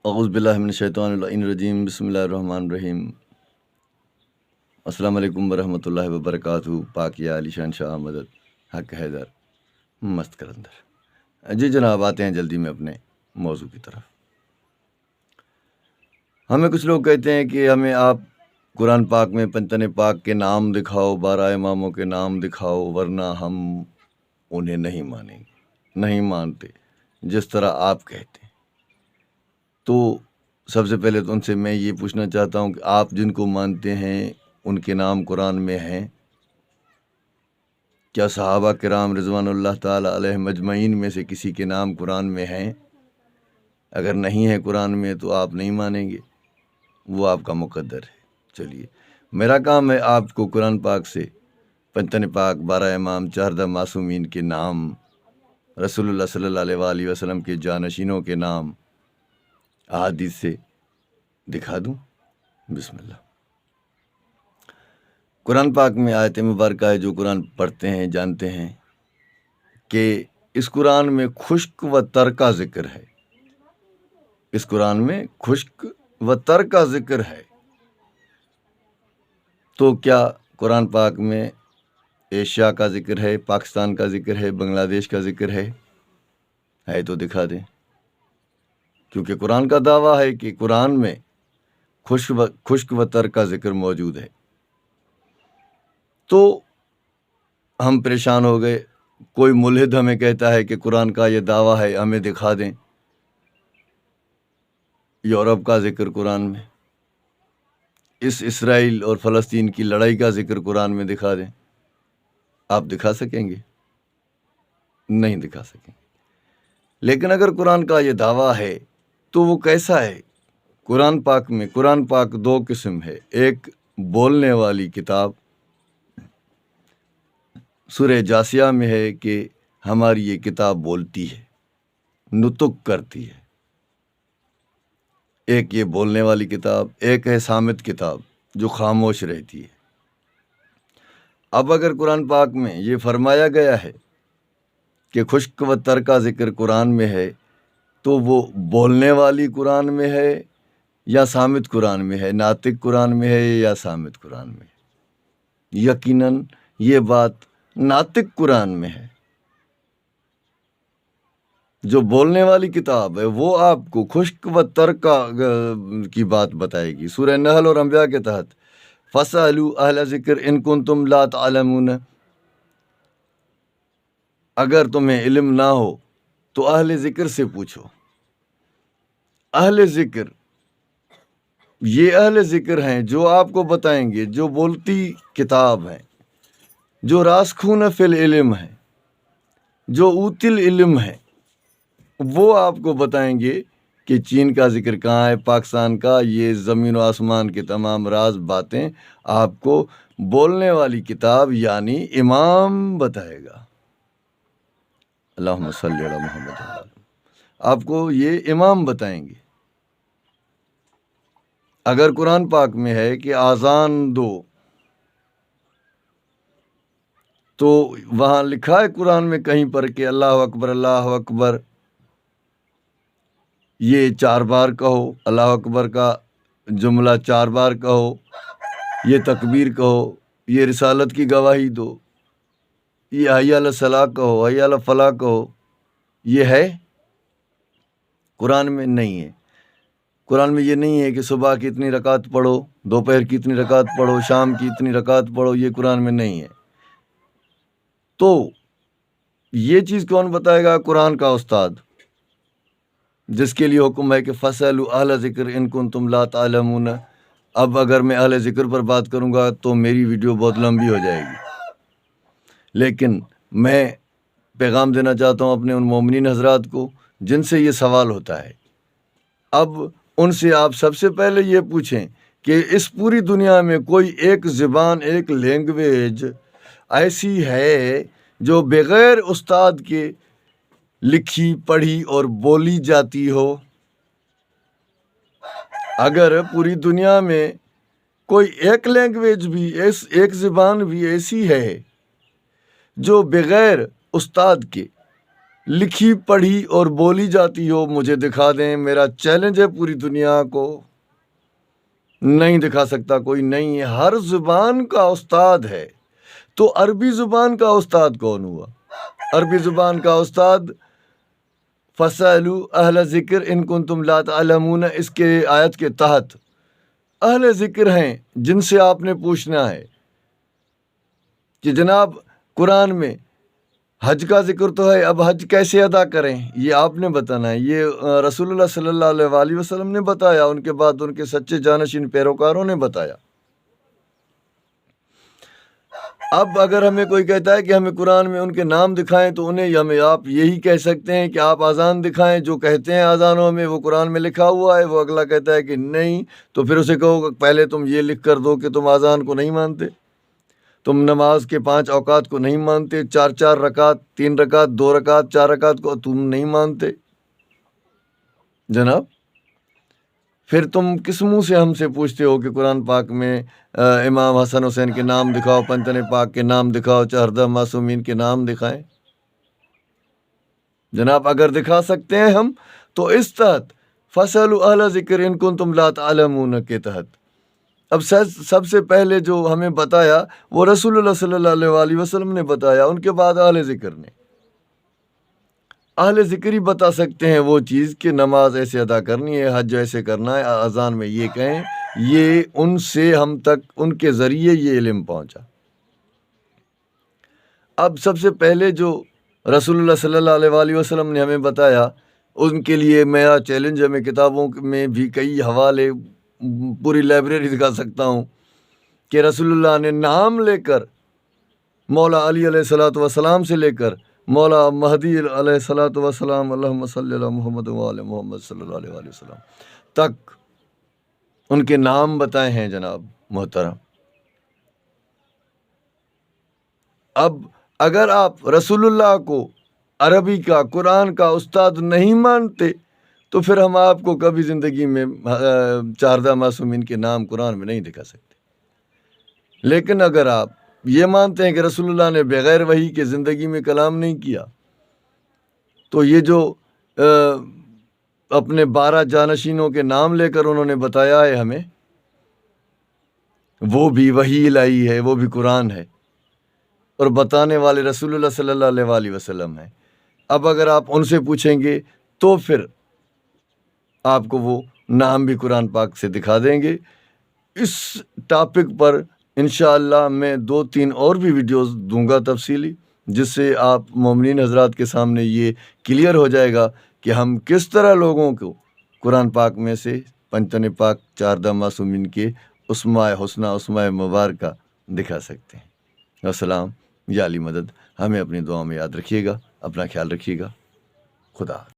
اعوذ باللہ من الشیطان الرجیم بسم اللہ الرحمن الرحیم السلام علیکم ورحمۃ اللہ وبرکاتہ۔ پاک یا علی شان شاہ مدد حق حیدر مست کلندر۔ جی جناب، آتے ہیں جلدی میں اپنے موضوع کی طرف۔ ہمیں کچھ لوگ کہتے ہیں کہ ہمیں آپ قرآن پاک میں پنجتن پاک کے نام دکھاؤ، 12 اماموں کے نام دکھاؤ، ورنہ ہم انہیں نہیں مانیں گے، نہیں مانتے جس طرح آپ کہتے ہیں۔ تو سب سے پہلے تو ان سے میں یہ پوچھنا چاہتا ہوں کہ آپ جن کو مانتے ہیں ان کے نام قرآن میں ہیں؟ کیا صحابہ کرام رضوان اللہ تعالیٰ علیہ مجمعین میں سے کسی کے نام قرآن میں ہیں؟ اگر نہیں ہے قرآن میں تو آپ نہیں مانیں گے، وہ آپ کا مقدر ہے۔ چلیے، میرا کام ہے آپ کو قرآن پاک سے پنجتن پاک، 12 امام، 14 معصومین کے نام، رسول اللہ صلی اللہ علیہ وآلہ وسلم کے جانشینوں کے نام احادیث سے دکھا دوں۔ بسم اللہ۔ قرآن پاک میں آیت مبارکہ ہے، جو قرآن پڑھتے ہیں جانتے ہیں کہ اس قرآن میں خشک و تر کا ذکر ہے۔ اس قرآن میں خشک و تر کا ذکر ہے۔ تو کیا قرآن پاک میں ایشیا کا ذکر ہے، پاکستان کا ذکر ہے، بنگلہ دیش کا ذکر ہے تو دکھا دیں، کیونکہ قرآن کا دعویٰ ہے کہ قرآن میں خشک و تر کا ذکر موجود ہے۔ تو ہم پریشان ہو گئے۔ کوئی ملحد ہمیں کہتا ہے کہ قرآن کا یہ دعویٰ ہے، ہمیں دکھا دیں یورپ کا ذکر قرآن میں، اس اسرائیل اور فلسطین کی لڑائی کا ذکر قرآن میں دکھا دیں۔ آپ دکھا سکیں گے؟ نہیں دکھا سکیں گے۔ لیکن اگر قرآن کا یہ دعویٰ ہے تو وہ کیسا ہے؟ قرآن پاک 2 قسم ہے۔ ایک بولنے والی کتاب، سورہ جاسیہ میں ہے کہ ہماری یہ کتاب بولتی ہے، نطق کرتی ہے۔ ایک یہ بولنے والی کتاب، ایک ہے صامت کتاب جو خاموش رہتی ہے۔ اب اگر قرآن پاک میں یہ فرمایا گیا ہے کہ خشک و تر کا ذکر قرآن میں ہے، تو وہ بولنے والی قرآن میں ہے یا صامت قرآن میں ہے، ناطق قرآن میں ہے یا صامت قرآن میں ہے؟ یقیناً یہ بات ناطق قرآن میں ہے۔ جو بولنے والی کتاب ہے وہ آپ کو خشک و تر کی بات بتائے گی۔ سورہ نحل اور انبیاء کے تحت فَاسْأَلُوا أَهْلَ الذِّكْرِ إِن كُنتُمْ لَا تَعْلَمُونَ، اگر تمہیں علم نہ ہو تو اہل ذکر سے پوچھو۔ اہل ذکر، یہ اہل ذکر ہیں جو آپ کو بتائیں گے، جو بولتی کتاب ہیں، جو راسخون فی العلم ہیں، جو اوتی العلم ہیں، وہ آپ کو بتائیں گے کہ چین کا ذکر کہاں ہے، پاکستان کا، یہ زمین و آسمان کے تمام راز باتیں آپ کو بولنے والی کتاب یعنی امام بتائے گا۔ اللہم صلی علی محمد۔ آپ کو یہ امام بتائیں گے۔ اگر قرآن پاک میں ہے کہ آذان دو، تو وہاں لکھا ہے قرآن میں کہیں پر کہ اللہ اکبر، اللہ اکبر یہ 4 بار کہو، اللہ اکبر کا جملہ 4 بار کہو، یہ تکبیر کہو، یہ رسالت کی گواہی دو، یہ حی علی الصلاۃ کہو، حی علی الفلاح کہو؟ یہ ہے قرآن میں؟ نہیں ہے۔ قرآن میں یہ نہیں ہے کہ صبح کی اتنی رکعت پڑھو، دوپہر کی اتنی رکعت پڑھو، شام کی اتنی رکعت پڑھو، یہ قرآن میں نہیں ہے۔ تو یہ چیز کون بتائے گا؟ قرآن کا استاد، جس کے لیے حکم ہے کہ فَاسْأَلُوا أَهْلَ الذِّكْرِ إِن كُنتُمْ لَا تَعْلَمُونَ۔ اب اگر میں اہل ذکر پر بات کروں گا تو میری ویڈیو بہت لمبی ہو جائے گی، لیکن میں پیغام دینا چاہتا ہوں اپنے ان مومنین حضرات کو جن سے یہ سوال ہوتا ہے۔ اب ان سے آپ سب سے پہلے یہ پوچھیں کہ اس پوری دنیا میں کوئی ایک زبان، ایک لینگویج ایسی ہے جو بغیر استاد کے لکھی، پڑھی اور بولی جاتی ہو؟ اگر پوری دنیا میں کوئی ایک لینگویج بھی، ایک زبان بھی ایسی ہے جو بغیر استاد کے لکھی پڑھی اور بولی جاتی ہو مجھے دکھا دیں. میرا چیلنج ہے پوری دنیا کو. نہیں دکھا سکتا کوئی نہیں ہے. ہر زبان کا استاد ہے. تو عربی زبان کا استاد کون ہوا؟ عربی زبان کا استاد فَاسْأَلُوا اہل ذکر ان کنتم لا تعلمون، اس کے آیت کے تحت اہل ذکر ہیں جن سے آپ نے پوچھنا ہے کہ جناب قرآن میں حج کا ذکر تو ہے، اب حج کیسے ادا کریں یہ آپ نے بتانا ہے. یہ رسول اللہ صلی اللہ علیہ وآلہ وسلم نے بتایا، ان کے بعد ان کے سچے جانشین پیروکاروں نے بتایا. اب اگر ہمیں کوئی کہتا ہے کہ ہمیں قرآن میں ان کے نام دکھائیں تو انہیں ہمیں آپ یہی کہہ سکتے ہیں کہ آپ اذان دکھائیں. جو کہتے ہیں اذانوں میں وہ قرآن میں لکھا ہوا ہے، وہ اگلا کہتا ہے کہ نہیں، تو پھر اسے کہو پہلے تم یہ لکھ کر دو کہ تم اذان کو نہیں مانتے، تم نماز کے 5 اوقات کو نہیں مانتے، 4 رکعت، 3 رکعت، 2 رکعت، 4 رکعت کو تم نہیں مانتے. جناب پھر تم کس منہ سے ہم سے پوچھتے ہو کہ قرآن پاک میں امام حسن حسین کے نام دکھاؤ، پنجتن پاک کے نام دکھاؤ، 14 معصومین کے نام دکھائیں؟ جناب اگر دکھا سکتے ہیں ہم تو اس تحت فَاسْأَلُوا أَهْلَ ذِكْرٍ إِن كُنتُمْ لَا تَعْلَمُونَ کے تحت اب سب سے پہلے جو ہمیں بتایا وہ رسول اللہ صلی اللہ علیہ وآلہ وسلم نے بتایا، ان کے بعد اہل ذکر نے. اہل ذکر ہی بتا سکتے ہیں وہ چیز کہ نماز ایسے ادا کرنی ہے، حج ایسے کرنا ہے، اذان میں یہ کہیں. یہ ان سے ہم تک ان کے ذریعے یہ علم پہنچا. اب سب سے پہلے جو رسول اللہ صلی اللہ علیہ وآلہ وسلم نے ہمیں بتایا، ان کے لیے میرا چیلنج ہے. میں کتابوں میں بھی کئی حوالے، پوری لائبریری دکھا سکتا ہوں کہ رسول اللہ نے نام لے کر مولا علی علیہ الصلوۃ والسلام سے لے کر مولا مہدی علیہ الصلوۃ والسلام اللہم صلی علی محمد وعلی محمد صلی اللہ علیہ وآلہ وسلم تک ان کے نام بتائے ہیں. جناب محترم، اب اگر آپ رسول اللہ کو عربی کا، قرآن کا استاد نہیں مانتے تو پھر ہم آپ کو کبھی زندگی میں 14 معصومین کے نام قرآن میں نہیں دکھا سکتے. لیکن اگر آپ یہ مانتے ہیں کہ رسول اللہ نے بغیر وحی کے زندگی میں کلام نہیں کیا، تو یہ جو اپنے 12 جانشینوں کے نام لے کر انہوں نے بتایا ہے ہمیں، وہ بھی وحی الہی ہے، وہ بھی قرآن ہے، اور بتانے والے رسول اللہ صلی اللہ علیہ وآلہ وسلم ہیں. اب اگر آپ ان سے پوچھیں گے تو پھر آپ کو وہ نام بھی قرآن پاک سے دکھا دیں گے. اس ٹاپک پر انشاءاللہ میں 2-3 اور بھی ویڈیوز دوں گا تفصیلی، جس سے آپ مومنین حضرات کے سامنے یہ کلیئر ہو جائے گا کہ ہم کس طرح لوگوں کو قرآن پاک میں سے پنجتن پاک 14 معصومین کے اسماء حسنہ، اسماء مبارکہ دکھا سکتے ہیں. السلام، یا علی مدد. ہمیں اپنی دعاؤں میں یاد رکھیے گا. اپنا خیال رکھیے گا. خدا.